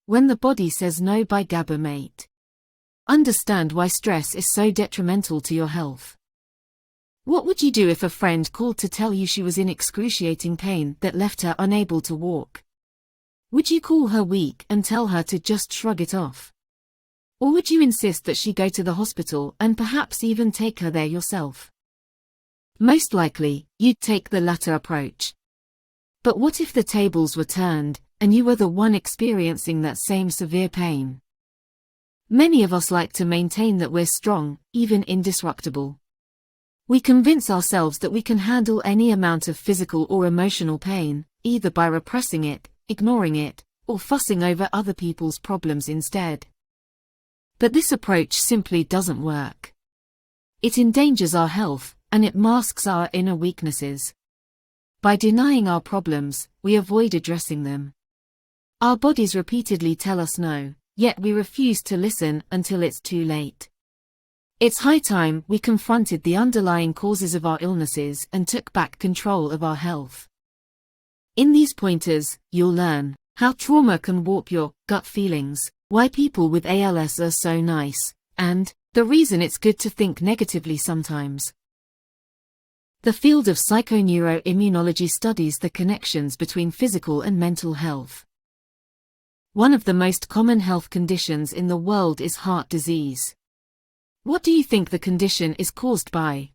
When the Body Says No by Gabor Maté. Understand why stress is so detrimental to your health. What would you do if a friend called to tell you she was in excruciating pain that left her unable to walk? Would you call her weak and tell her to just shrug it off? Or would you insist that she go to the hospital and perhaps even take her there yourself? Most likely, you'd take the latter approach. But what if the tables were turned, and you were the one experiencing that same severe pain? Many of us like to maintain that we're strong, even indestructible. We convince ourselves that we can handle any amount of physical or emotional pain, either by repressing it, ignoring it, or fussing over other people's problems instead. But this approach simply doesn't work. It endangers our health, and it masks our inner weaknesses. By denying our problems, we avoid addressing them. Our bodies repeatedly tell us no, yet we refuse to listen until it's too late. It's high time we confronted the underlying causes of our illnesses and took back control of our health. In these pointers, you'll learn how trauma can warp your gut feelings, why people with ALS are so nice, and the reason it's good to think negatively sometimes. The field of psychoneuroimmunology studies the connections between physical and mental health. One of the most common health conditions in the world is heart disease. What do you think the condition is caused by?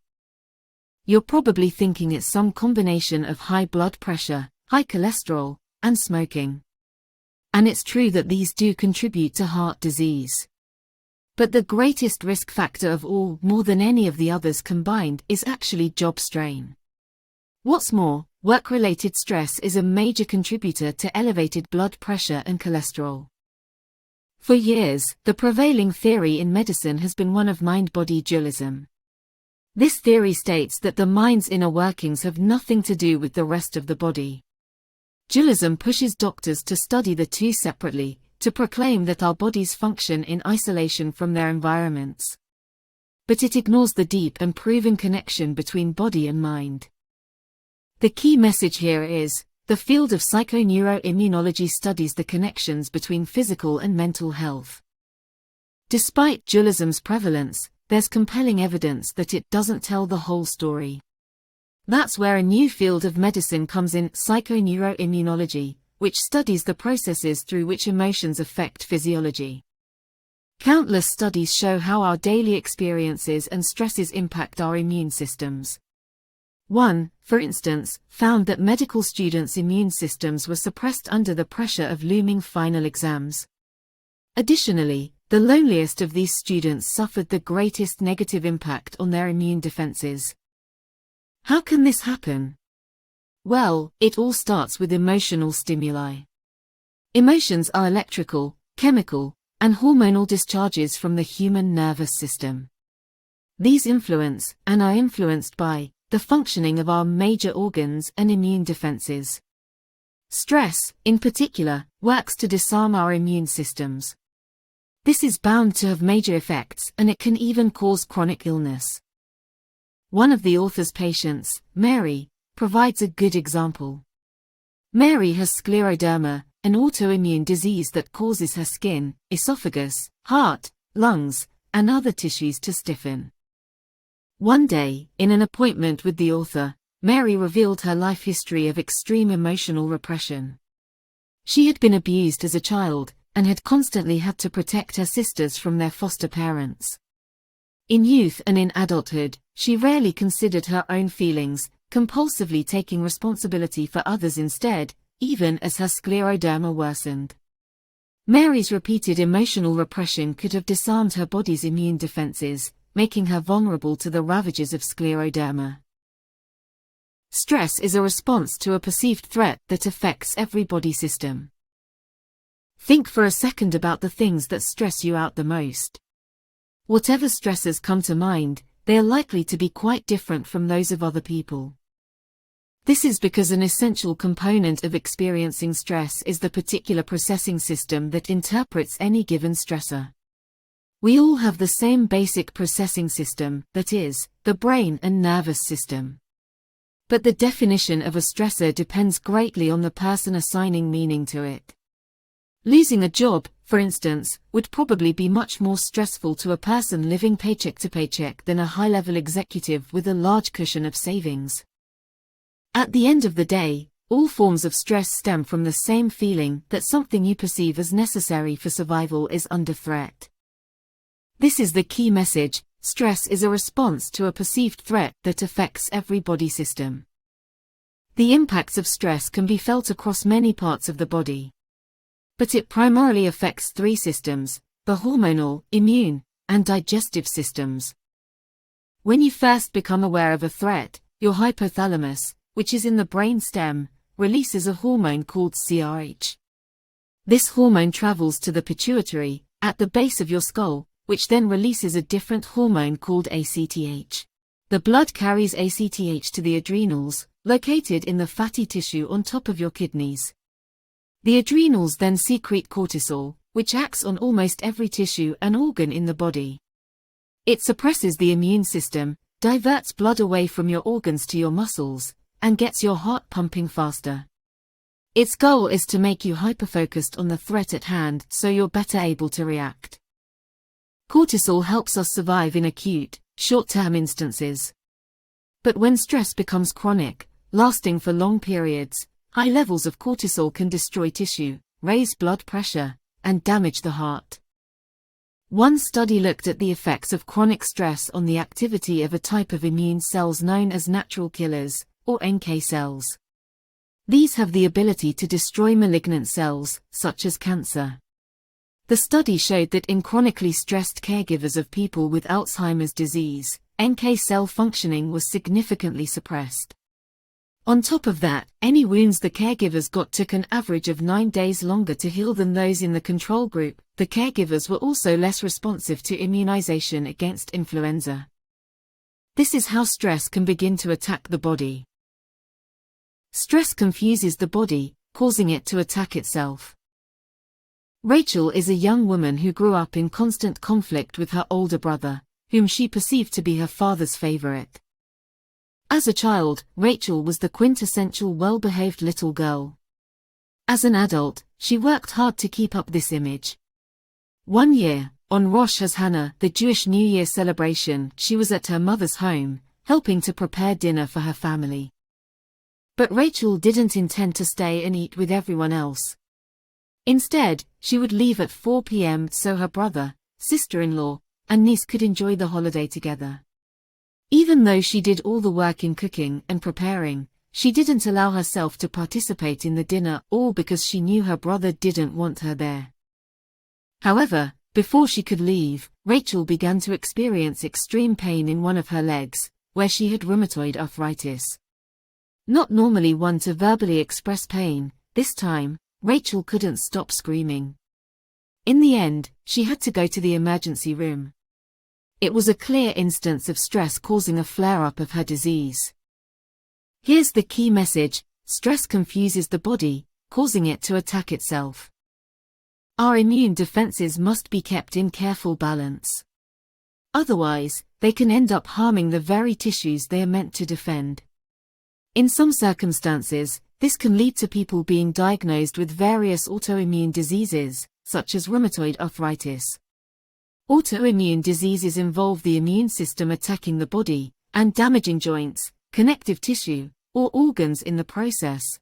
You're probably thinking it's some combination of high blood pressure, high cholesterol, and smoking. And it's true that these do contribute to heart disease. But the greatest risk factor of all, more than any of the others combined, is actually job strain. What's more, work-related stress is a major contributor to elevated blood pressure and cholesterol. For years, the prevailing theory in medicine has been one of mind-body dualism. This theory states that the mind's inner workings have nothing to do with the rest of the body. Dualism pushes doctors to study the two separately, to proclaim that our bodies function in isolation from their environments. But it ignores the deep and proven connection between body and mind. The key message here is, the field of psychoneuroimmunology studies the connections between physical and mental health. Despite dualism's prevalence, there's compelling evidence that it doesn't tell the whole story. That's where a new field of medicine comes in, psychoneuroimmunology, which studies the processes through which emotions affect physiology. Countless studies show how our daily experiences and stresses impact our immune systems. One, for instance, found that medical students' immune systems were suppressed under the pressure of looming final exams. Additionally, the loneliest of these students suffered the greatest negative impact on their immune defenses. How can this happen? Well, it all starts with emotional stimuli. Emotions are electrical, chemical, and hormonal discharges from the human nervous system. These influence, and are influenced by, the functioning of our major organs and immune defenses. Stress, in particular, works to disarm our immune systems. This is bound to have major effects, and it can even cause chronic illness. One of the author's patients, Mary, provides a good example. Mary has scleroderma, an autoimmune disease that causes her skin, esophagus, heart, lungs, and other tissues to stiffen. One day, in an appointment with the author, Mary revealed her life history of extreme emotional repression. She had been abused as a child, and had constantly had to protect her sisters from their foster parents. In youth and in adulthood, she rarely considered her own feelings, compulsively taking responsibility for others instead, even as her scleroderma worsened. Mary's repeated emotional repression could have disarmed her body's immune defenses, making her vulnerable to the ravages of scleroderma. Stress is a response to a perceived threat that affects every body system. Think for a second about the things that stress you out the most. Whatever stressors come to mind, they are likely to be quite different from those of other people. This is because an essential component of experiencing stress is the particular processing system that interprets any given stressor. We all have the same basic processing system, that is, the brain and nervous system. But the definition of a stressor depends greatly on the person assigning meaning to it. Losing a job, for instance, would probably be much more stressful to a person living paycheck to paycheck than a high-level executive with a large cushion of savings. At the end of the day, all forms of stress stem from the same feeling that something you perceive as necessary for survival is under threat. This is the key message: stress is a response to a perceived threat that affects every body system. The impacts of stress can be felt across many parts of the body. But it primarily affects three systems: the hormonal, immune, and digestive systems. When you first become aware of a threat, your hypothalamus, which is in the brain stem, releases a hormone called CRH. This hormone travels to the pituitary, at the base of your skull, which then releases a different hormone called ACTH. The blood carries ACTH to the adrenals, located in the fatty tissue on top of your kidneys. The adrenals then secrete cortisol, which acts on almost every tissue and organ in the body. It suppresses the immune system, diverts blood away from your organs to your muscles, and gets your heart pumping faster. Its goal is to make you hyperfocused on the threat at hand so you're better able to react. Cortisol helps us survive in acute, short-term instances. But when stress becomes chronic, lasting for long periods, high levels of cortisol can destroy tissue, raise blood pressure, and damage the heart. One study looked at the effects of chronic stress on the activity of a type of immune cells known as natural killers, or NK cells. These have the ability to destroy malignant cells, such as cancer. The study showed that in chronically stressed caregivers of people with Alzheimer's disease, NK cell functioning was significantly suppressed. On top of that, any wounds the caregivers got took an average of 9 days longer to heal than those in the control group. The caregivers were also less responsive to immunization against influenza. This is how stress can begin to attack the body. Stress confuses the body, causing it to attack itself. Rachel is a young woman who grew up in constant conflict with her older brother, whom she perceived to be her father's favorite. As a child, Rachel was the quintessential well-behaved little girl. As an adult, she worked hard to keep up this image. One year, on Rosh Hashanah, the Jewish New Year celebration, she was at her mother's home, helping to prepare dinner for her family. But Rachel didn't intend to stay and eat with everyone else. Instead, she would leave at 4 p.m. so her brother, sister-in-law, and niece could enjoy the holiday together. Even though she did all the work in cooking and preparing, she didn't allow herself to participate in the dinner, all because she knew her brother didn't want her there. However, before she could leave, Rachel began to experience extreme pain in one of her legs, where she had rheumatoid arthritis. Not normally one to verbally express pain, this time, Rachel couldn't stop screaming. In the end, she had to go to the emergency room. It was a clear instance of stress causing a flare-up of her disease. Here's the key message: stress confuses the body, causing it to attack itself. Our immune defenses must be kept in careful balance. Otherwise, they can end up harming the very tissues they are meant to defend. In some circumstances, this can lead to people being diagnosed with various autoimmune diseases, such as rheumatoid arthritis. Autoimmune diseases involve the immune system attacking the body, and damaging joints, connective tissue, or organs in the process.